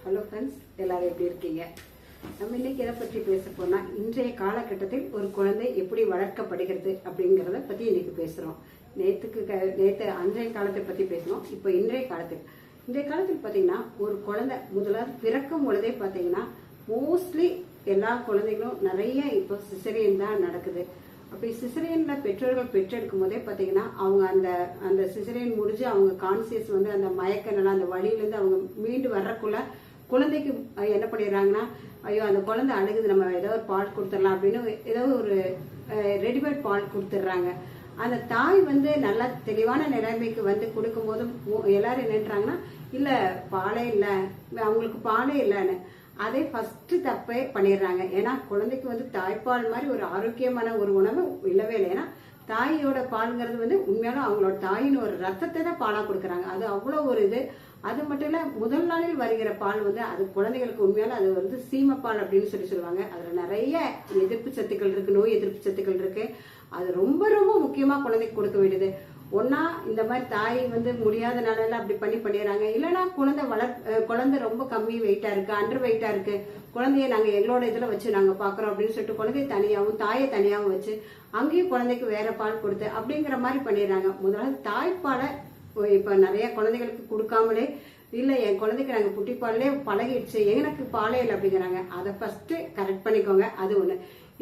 Hello friends, எல்லாரும் எப்படி இருக்கீங்க? நம்ம இன்னைக்கு எதை பற்றி பேச போனா, இன்றைய காலகட்டத்தில் ஒரு குழந்தை எப்படி வளர்க்கப்படுகிறது அப்படிங்கிறத பத்தி இன்னைக்கு பேசுறோம். நேற்று அன்றைய காலத்தை பத்தி பேசணும். இப்போ இன்றைய காலத்தில் பாத்தீங்கன்னா ஒரு குழந்தை முதலாவது பிறக்கும் பொழுதே பாத்தீங்கன்னா மோஸ்ட்லி எல்லா குழந்தைகளும் நிறைய இப்போ சிசரியன் தான் நடக்குது. அப்படி சிசரியன்ல பெற்றோர்கள் பெற்றெடுக்கும் போதே பாத்தீங்கன்னா அவங்க அந்த சிசரியன் முடிஞ்சு அவங்க கான்சியஸ் வந்து அந்த மயக்க நிலை அந்த வழியிலிருந்து அவங்க மீண்டு வர்றக்குள்ள குழந்தைக்கு என்ன பண்ணிடுறாங்கன்னா, ஐயோ அந்த குழந்தை அழுகுது, நம்ம ஏதோ ஒரு பால் கொடுத்துடலாம் அப்படின்னு ஏதோ ஒரு ரெடிமேட் பால் கொடுத்துட்றாங்க. அந்த தாய் வந்து நல்லா தெளிவான நிலைமைக்கு வந்து கொடுக்கும் போது எல்லாரும் என்னன்றாங்கன்னா, இல்ல பாலே இல்லை, அவங்களுக்கு பாலே இல்லைன்னு அதே ஃபர்ஸ்ட் தப்பே பண்ணிடுறாங்க. ஏன்னா குழந்தைக்கு வந்து தாய்ப்பால் மாதிரி ஒரு ஆரோக்கியமான ஒரு உணவு இல்லவே இல்லை. ஏன்னா தாயோட பால்ங்கிறது வந்து உண்மையாலும் அவங்களோட தாயின் ஒரு ரத்தத்தை தான் பாலா கொடுக்குறாங்க. அது அவ்வளோ ஒரு இது. அது மட்டும் இல்ல, முதல் நாளில் வருகிற பால் வந்து அது குழந்தைகளுக்கு உண்மையாலும் அது வந்து சீமப்பால் அப்படின்னு சொல்லுவாங்க. அதுல நிறைய எதிர்ப்பு சத்துக்கள் இருக்கு, நோய் எதிர்ப்பு சத்துக்கள் இருக்கு. அது ரொம்ப ரொம்ப முக்கியமா குழந்தைக்கு கொடுக்க வேண்டியது. ஒன்னா இந்த மாதிரி தாய் வந்து முடியாத நாளெல்லாம் அப்படி பண்ணிடுறாங்க. இல்லைன்னா குழந்தை ரொம்ப கம்மி வெயிட்டா இருக்கு, அண்டர் வெயிட்டா இருக்கு, குழந்தைய நாங்க எங்களோட இதுல வச்சு நாங்க பாக்குறோம் அப்படின்னு சொல்லிட்டு குழந்தைய தனியாவும் தாயை தனியாவும் வச்சு அங்கேயும் குழந்தைக்கு வேற பால் கொடுத்து அப்படிங்கிற மாதிரி பண்ணிடுறாங்க. முதல்ல தாய்ப்பாலை இப்ப நிறைய குழந்தைகளுக்கு கொடுக்காமலே இல்ல என் குழந்தைக்கு நாங்க புட்டிப்பாலே பழகிடுச்சு, எனக்கு பாலே இல்லை அப்படிங்கிறாங்க. அதை ஃபர்ஸ்ட் கரெக்ட் பண்ணிக்கோங்க. அது ஒண்ணு.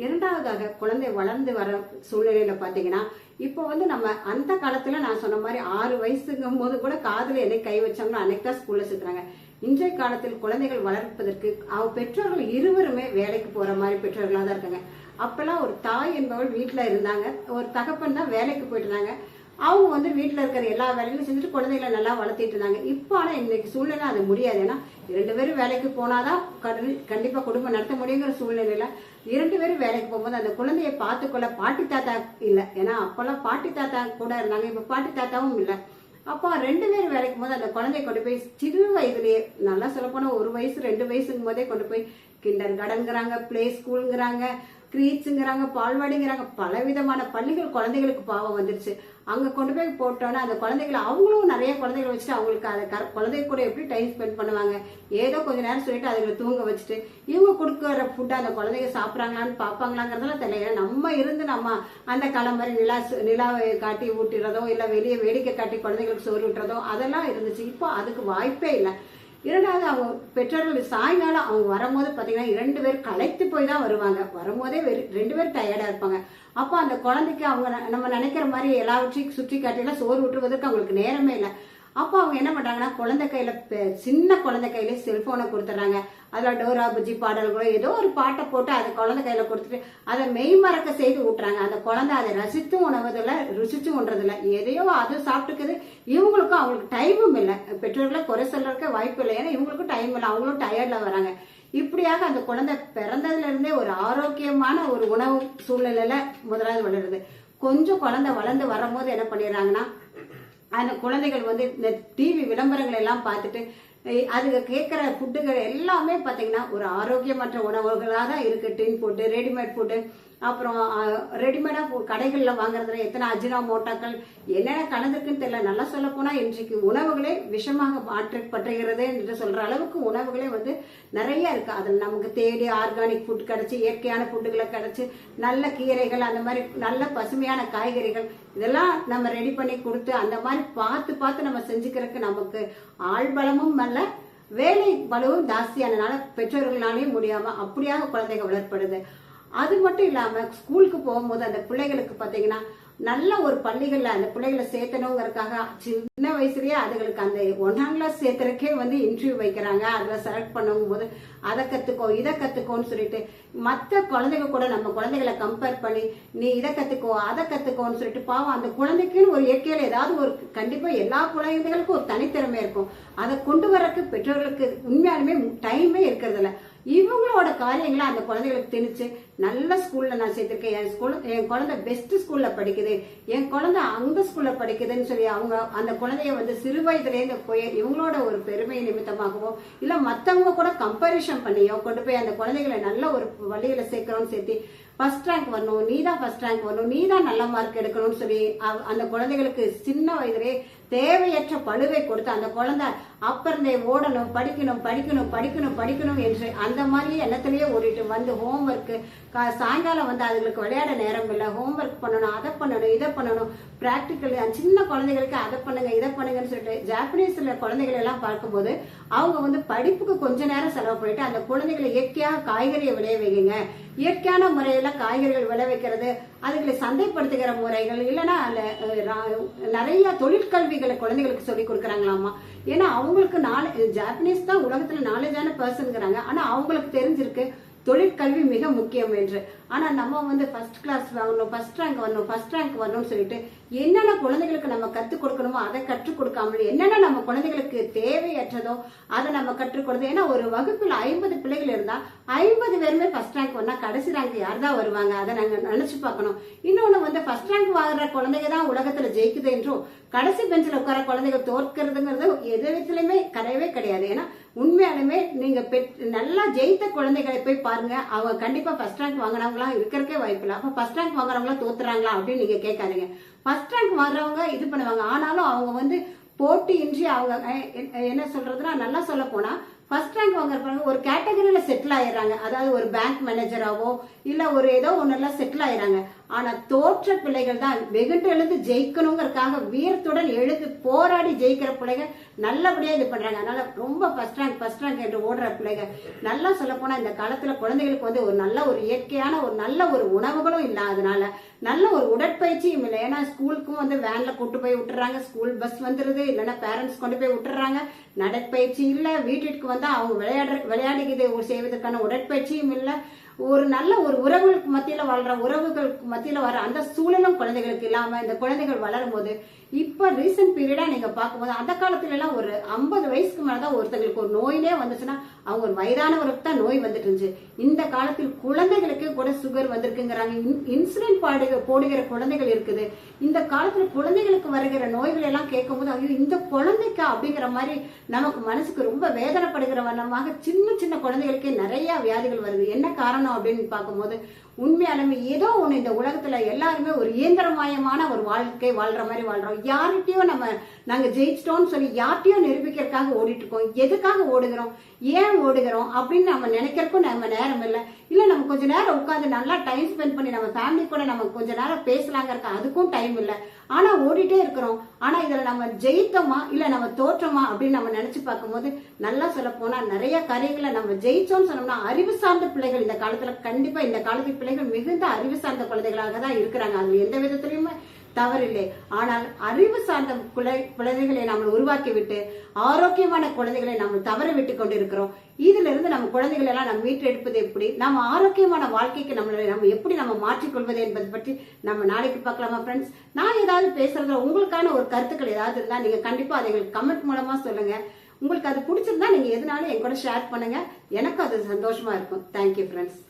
இரண்டாவதாக குழந்தை வளர்ந்து வர சூழ்நிலையில பாத்தீங்கன்னா, இப்போ வந்து நம்ம அந்த காலத்துல நான் சொன்ன மாதிரி 6 வயசுங்கும் போது கூட காதுல என்னை கை வச்சோம்னா அன்னைக்கு தான் ஸ்கூல்ல சேர்த்துறாங்க. இன்றைய காலத்தில் குழந்தைகள் வளர்ப்பதற்கு பெற்றோர்கள் இருவருமே வேலைக்கு போற மாதிரி பெற்றோர்களா தான் இருக்காங்க. அப்பெல்லாம் ஒரு தாய் என்பவள் வீட்டுல இருந்தாங்க, ஒரு தகப்பன் தான் வேலைக்கு போயிட்டு இருந்தாங்க. அவங்க வந்து வீட்டுல இருக்கிற எல்லா வேலைகளும் செஞ்சுட்டு குழந்தைகளை நல்லா வளர்த்திட்டு இருந்தாங்க. இப்போ ஆனா இன்னைக்கு சூழ்நிலை அது முடியாது. ஏன்னா 2 பேரும் வேலைக்கு போனாதான் கண்டிப்பா குடும்பம் நடத்த முடியுங்கிற சூழ்நிலையில 2 பேரும் வேலைக்கு போகும்போது அந்த குழந்தைய பார்த்துக்கொள்ள பாட்டி தாத்தா இல்ல. ஏன்னா அப்பெல்லாம் பாட்டி தாத்தா கூட இருந்தாங்க, இப்ப பாட்டி தாத்தாவும் இல்ல. அப்போ 2 பேரும் வேலைக்கும் போது அந்த குழந்தைய கொண்டு போய் சிறு வயதுலயே, நல்லா சொல்ல போனா 1 வயசு 2 வயசுங்கும் போதே கொண்டு போய் கிண்டர் கார்டன்ங்கிறாங்க, பிளே ஸ்கூலுங்கிறாங்க, கிரீட்ஸுங்கிறாங்க, பால்வாடிங்கிறாங்க, பலவிதமான பள்ளிகள் குழந்தைகளுக்கு பாவம் வந்துருச்சு. அங்க கொண்டு போய் போட்டோன்னா அந்த குழந்தைகளை அவங்களும் நிறைய குழந்தைகளை வச்சுட்டு அவங்களுக்கு அதை குழந்தைங்க கூட எப்படி டைம் ஸ்பெண்ட் பண்ணுவாங்க? ஏதோ கொஞ்ச நேரம் சொல்லிட்டு அதுகளை தூங்க வச்சுட்டு இவங்க கொடுக்குற ஃபுட்டை அந்த குழந்தைங்க சாப்பிட்றாங்களான்னு பார்ப்பாங்களாங்கிறதெல்லாம் தெரியல. நம்ம இருந்து நம்ம அந்த காலம் மாதிரி நிலாவை காட்டி ஊட்டிறதோ இல்ல வெளியே வேடிக்கை காட்டி குழந்தைங்களுக்கு சோறு விட்டுறதோ அதெல்லாம் இருந்துச்சு. இப்போ அதுக்கு வாய்ப்பே இல்லை. இரண்டாவது, அவங்க பெற்றோர்கள் சாயங்காலம் அவங்க வரும்போது பாத்தீங்கன்னா 2 பேர் களைத்து போய் தான் வருவாங்க. வரும்போதே 2 பேர் டயர்டா இருப்பாங்க. அப்போ அந்த குழந்தைக்கு அவங்க நம்ம நினைக்கிற மாதிரி எல்லாவற்றையும் சுற்றி காட்டிலாம் சோறு விட்டுறதுக்கு அவங்களுக்கு நேரமே இல்லை. அப்போ அவங்க என்ன பண்றாங்கன்னா, குழந்தை கையில சின்ன குழந்தை கையில செல்போனை கொடுத்துறாங்க. அதுல டோரா புஜ்ஜி பாடல்களோ ஏதோ ஒரு பாட்டை போட்டு அதை குழந்தை கையில கொடுத்துட்டு அதை மெய்மறக்க செய்து ஊட்டுறாங்க. அந்த குழந்தை அதை ரசித்தும் உணவதில்லை, ருசிச்சும் உண்றதில்லை, எதையோ அது சாப்பிட்டுக்குது. இவங்களுக்கும் அவங்களுக்கு டைமும் இல்லை. பெற்றோர்களை குறை சொல்றதுக்கு வாய்ப்பு இல்லை. ஏன்னா இவங்களுக்கும் டைம் இல்லை, அவங்களும் டயர்ட்ல வராங்க. இப்படியாக அந்த குழந்தை பிறந்ததுல இருந்தே ஒரு ஆரோக்கியமான ஒரு உணவு சூழ்நிலையில முதலாவது வளருது. கொஞ்சம் குழந்தை வளர்ந்து வரும்போது என்ன பண்ணிடுறாங்கன்னா, அந்த குழந்தைகள் வந்து இந்த டிவி விளம்பரங்கள் எல்லாம் பார்த்துட்டு அதுக்கு கேட்கிற ஃபுட்டுகள் எல்லாமே பாத்தீங்கன்னா ஒரு ஆரோக்கியமற்ற உணவுகளாக தான் இருக்கு. டின் ஃபுட்டு, ரெடிமேட் ஃபுட்டு, அப்புறம் ரெடிமேடா கடைகள்ல வாங்குறதுல எத்தனை அஜினோமோட்டோக்கள் என்னென்ன கலந்துருக்குன்னு தெரியல. நல்லா சொல்ல போனா இன்றைக்கு உணவுகளே விஷமாக மாற்றப்பட்டுகிறது என்று சொல்ற அளவுக்கு உணவுகளே வந்து நிறைய இருக்கு. அதில் நமக்கு தேடி ஆர்கானிக் ஃபுட் கிடைச்சி, இயற்கையான ஃபுட்டுகளை கிடைச்சி, நல்ல கீரைகள், அந்த மாதிரி நல்ல பசுமையான காய்கறிகள் இதெல்லாம் நம்ம ரெடி பண்ணி கொடுத்து அந்த மாதிரி பார்த்து நம்ம செஞ்சுக்கிறதுக்கு நமக்கு ஆள்பலமும் அல்ல, வேலை பலவும் ஜாஸ்தியானனால பெற்றோர்களாலேயும் முடியாம அப்படியாக குழந்தைகள் வளர்ப்படுது. அது மட்டும் இல்லாம ஸ்கூலுக்கு போகும்போது அந்த பிள்ளைகளுக்கு பாத்தீங்கன்னா நல்ல ஒரு பள்ளிகள்ல அந்த பிள்ளைகளை சேர்த்தணுங்கிறதுக்காக சின்ன வயசுலயே அதுகளுக்கு அந்த 1ஆம் கிளாஸ் சேர்த்துறதுக்கே வந்து இன்டர்வியூ வைக்கிறாங்க. அதுல செலக்ட் பண்ணும் போது அதை கத்துக்கோ இதை கத்துக்கோன்னு சொல்லிட்டு மற்ற குழந்தைங்க கூட நம்ம குழந்தைகளை கம்பேர் பண்ணி நீ இதை கத்துக்கோ அதை கத்துக்கோன்னு சொல்லிட்டு பாவம் அந்த குழந்தைக்குன்னு ஒரு இயற்கையில ஏதாவது ஒரு கண்டிப்பா எல்லா குழந்தைகளுக்கும் ஒரு தனித்திறமை இருக்கும். அதை கொண்டு வரக்கு பெற்றோர்களுக்கு உண்மையாலுமே டைமே இருக்கிறது இல்ல. இவங்களோட காரியங்களை அந்த குழந்தைகளுக்கு திணிச்சு நல்ல ஸ்கூல்ல நான் சேர்த்திருக்கேன், என் குழந்தை பெஸ்ட் ஸ்கூல்ல படிக்குது, என் குழந்தை அந்த ஸ்கூல்ல படிக்குதுன்னு சொல்லி அவங்க அந்த குழந்தைய வந்து சிறு வயதுலேருந்து போய் இவங்களோட ஒரு பெருமை நிமித்தமாகவோ இல்ல மத்தவங்க கூட கம்பேரிஷன் பண்ணியோ கொண்டு போய் அந்த குழந்தைகளை நல்ல ஒரு வழியில சேர்க்கிறோம்னு சேர்த்து ஃபர்ஸ்ட் ரேங்க் வரணும், நீதான் ஃபர்ஸ்ட் ரேங்க் வரணும், நீதான் நல்ல மார்க் எடுக்கணும்னு சொல்லி அந்த குழந்தைகளுக்கு சின்ன வயதிலே தேவையற்ற பழுவை கொடுத்து அந்த குழந்தை அப்புறம் ஓடணும், படிக்கணும் படிக்கணும் படிக்கணும் படிக்கணும் என்று அந்த மாதிரியே எண்ணத்திலேயே ஓடிட்டு வந்து ஹோம்ஒர்க்கு சாயங்காலம் வந்து அதுங்களுக்கு விளையாட நேரம் இல்லை, ஹோம்ஒர்க் பண்ணணும், அதை பண்ணணும், இதை பண்ணணும், பிராக்டிக்கல் சின்ன குழந்தைகளுக்கு அதை பண்ணுங்க இதை பண்ணுங்கன்னு சொல்லிட்டு ஜாப்பனீஸ்ல குழந்தைகள் எல்லாம் பார்க்கும்போது அவங்க வந்து படிப்புக்கு கொஞ்ச நேரம் செலவு பண்ணிட்டு அந்த குழந்தைகளை இயற்கையாக காய்கறியை விளைய வைங்க, இயற்கையான முறையில காய்கறிகள் விளைவிக்கிறது, அதுகளை சந்தைப்படுத்துகிற முறைகள் இல்லைன்னா நிறைய தொழிற்கல்விகளை குழந்தைகளுக்கு சொல்லி கொடுக்குறாங்களாமா. ஏன்னா அவங்களுக்கு ஜாப்பனீஸ் தான் உலகத்துல நாலேஜான பர்சன்ங்கிறாங்க. ஆனா அவங்களுக்கு தெரிஞ்சிருக்கு தொழிற்கல்வி மிக முக்கியம் என்று. ஆனா நம்ம வந்து ஃபர்ஸ்ட் கிளாஸ் வாங்கணும், ஃபர்ஸ்ட் ரேங்க் வரணும், ஃபர்ஸ்ட் ரேங்க் வரணும்னு சொல்லிட்டு என்னென்ன குழந்தைகளுக்கு நம்ம கற்றுக் கொடுக்கணுமோ அதை கற்றுக் கொடுக்காமல் என்னென்ன நம்ம குழந்தைகளுக்கு தேவையற்றதோ அதை நம்ம கற்றுக் கொடுத்தோம். ஏன்னா ஒரு வகுப்பில் 50 பிள்ளைகள் இருந்தா 50 பேருமே ஃபர்ஸ்ட் ரேங்க் வந்தா கடைசி ரேங்க் யார் தான் வருவாங்க, அதை நாங்க நினைச்சு பார்க்கணும். இன்னொன்னு வந்து ஃபர்ஸ்ட் ரேங்க் வாங்குற குழந்தைங்க தான் உலகத்துல ஜெயிக்குது என்றும் கடைசி பெஞ்சில் உட்கார குழந்தைகள் தோற்கிறதுங்கிறது எது விதத்திலுமே கிடையவே கிடையாது. ஏன்னா உண்மையாலுமே நீங்க நல்லா ஜெயித்த குழந்தைகளை போய் பாருங்க, அவங்க கண்டிப்பா ஃபர்ஸ்ட் ரேங்க் வாங்கினவங்களா இருக்கிறதுக்கே வாய்ப்பு இல்லை. அப்ப ஃபர்ஸ்ட் ரேங்க் வாங்குறவங்களா தோத்துறாங்களா அப்படின்னு நீங்க கேட்காதீங்க. ஃபர்ஸ்ட் ரேங்க் வாங்குறவங்க இது பண்ணுவாங்க. ஆனாலும் அவங்க வந்து போட்டியின்றி அவங்க என்ன சொல்றதுன்னா நல்லா சொல்ல போனா ஃபர்ஸ்ட் ரேங்க் வாங்குறப்ப ஒரு கேட்டகரியில செட்டில் ஆயிடுறாங்க. அதாவது ஒரு பேங்க் மேனேஜராவோ இல்ல ஒரு ஏதோ ஒன்னெல்லாம் செட்டில் ஆயிடுறாங்க. ஆனா தோற்ற பிள்ளைகள் தான் வெகுண்டு எழுந்து ஜெயிக்கணுங்கிறதுக்காக வீரத்துடன் எழுந்து போராடி ஜெயிக்கிற பிள்ளைகள் நல்லபடியா இது பண்றாங்க. அதனால ரொம்ப ஃபர்ஸ்ட் ரேங்க் என்று ஓடுற பிள்ளைகள் நல்லா சொல்ல போனா இந்த காலத்துல குழந்தைகளுக்கு வந்து ஒரு நல்ல ஒரு இயற்கையான ஒரு நல்ல ஒரு உணவுகளும் இல்லாதனால நல்ல ஒரு உடற்பயிற்சியும் இல்லை. ஏன்னா ஸ்கூலுக்கும் வந்து வேன்ல கூட்டு போய் விட்டுறாங்க, ஸ்கூல் பஸ் வந்துருது, இல்லைன்னா பேரண்ட்ஸ் கொண்டு போய் விட்டுறாங்க, நடைப்பயிற்சி இல்ல, வீட்டுக்கு வந்தா அவங்க விளையாடுகிறது செய்வதற்கான உடற்பயிற்சியும் இல்லை. ஒரு நல்ல ஒரு உறவுகளுக்கு மத்தியில வாழ்ற உறவுகளுக்கு மத்தியில வர அந்த சூழலும் குழந்தைகளுக்கு இல்லாம இந்த குழந்தைகள் வளரும் போது இப்ப ரீசெண்ட் பீரியடா நீங்க பார்க்கும்போது அந்த காலத்துல எல்லாம் ஒரு 50 வயசுக்கு மேலதான் ஒருத்தங்களுக்கு ஒரு நோயினே வந்துச்சுன்னா அவங்க ஒரு வயதானவருக்கு தான் நோய் வந்துட்டு இருந்துச்சு. இந்த காலத்தில் குழந்தைகளுக்கு கூட சுகர் வந்திருக்குங்கிறாங்க, இன்சுலின் போடுகிற குழந்தைகள் இருக்குது. இந்த காலத்துல குழந்தைகளுக்கு வருகிற நோய்கள் எல்லாம் கேட்கும் போது ஐயோ இந்த குழந்தைக்கா அப்படிங்கிற மாதிரி நமக்கு மனசுக்கு ரொம்ப வேதனைப்படுகிற வண்ணமாக சின்ன சின்ன குழந்தைகளுக்கே நிறைய வியாதிகள் வருது. என்ன காரணம் அப்படின்னு பார்க்கும்போது உண்மையாலுமே ஏதோ ஒண்ணு இந்த உலகத்துல எல்லாருமே ஒரு இயந்திரமயமான ஒரு வாழ்க்கை வாழ்ற மாதிரி வாழ்றோம். யார்கிட்டயோ நாங்க ஜெயிச்சிட்டோம்னு சொல்லி யார்கிட்டயோ நிரூபிக்கிறதுக்காக ஓடிட்டு இருக்கோம். எதுக்காக ஓடுகிறோம், ஏன் ஓடுகிறோம் அப்படின்னு நம்ம நினைக்கிறதுக்கும் நம்ம நேரம் இல்லை. இல்ல நம்ம கொஞ்ச நேரம் உட்காந்து நல்லா டைம் ஸ்பெண்ட் பண்ணி நம்ம ஃபேமிலி கூட நம்ம கொஞ்ச நேரம் பேசலாங்க அதுக்கும் டைம் இல்லை. ஆனா ஓடிட்டே இருக்கிறோம். ஆனா இதுல நம்ம ஜெயித்தோமா இல்ல நம்ம தோற்றோமா அப்படின்னு நம்ம நினைச்சு பார்க்கும்போது நல்லா சொல்ல போனா நிறைய காரியங்களை நம்ம ஜெயிச்சோம்னு சொன்னோம்னா அறிவு சார்ந்த பிள்ளைகள் இந்த காலத்துல கண்டிப்பா இந்த காலத்து பிள்ளைகள் மிகுந்த அறிவு சார்ந்த குழந்தைகளாக தான் இருக்கிறாங்க. அது எந்த விதத்திலயுமே தவறில்லை. ஆனால் அறிவு சார்ந்த குழந்தைகளை நாம் உருவாக்கி விட்டு ஆரோக்கியமான குழந்தைகளை நாம் தவற விட்டு கொண்டிருக்கிறோம். இதுல இருந்து நம்ம குழந்தைகள் எல்லாம் நம்ம மீட்டெடுப்பது எப்படி, நம்ம ஆரோக்கியமான வாழ்க்கைக்கு நம்ம எப்படி நம்ம மாற்றிக்கொள்வது என்பதை பற்றி நம்ம நாளைக்கு பார்க்கலாமா ஃப்ரெண்ட்ஸ்? நான் ஏதாவது பேசுறதுல உங்களுக்கான ஒரு கருத்துக்கள் ஏதாவது இருந்தா நீங்க கண்டிப்பா அதை எங்களுக்கு கமெண்ட் மூலமா சொல்லுங்க. உங்களுக்கு அது பிடிச்சிருந்தா நீங்க எதுனாலும் என் கூட ஷேர் பண்ணுங்க, எனக்கு அது சந்தோஷமா இருக்கும். Thank you friends.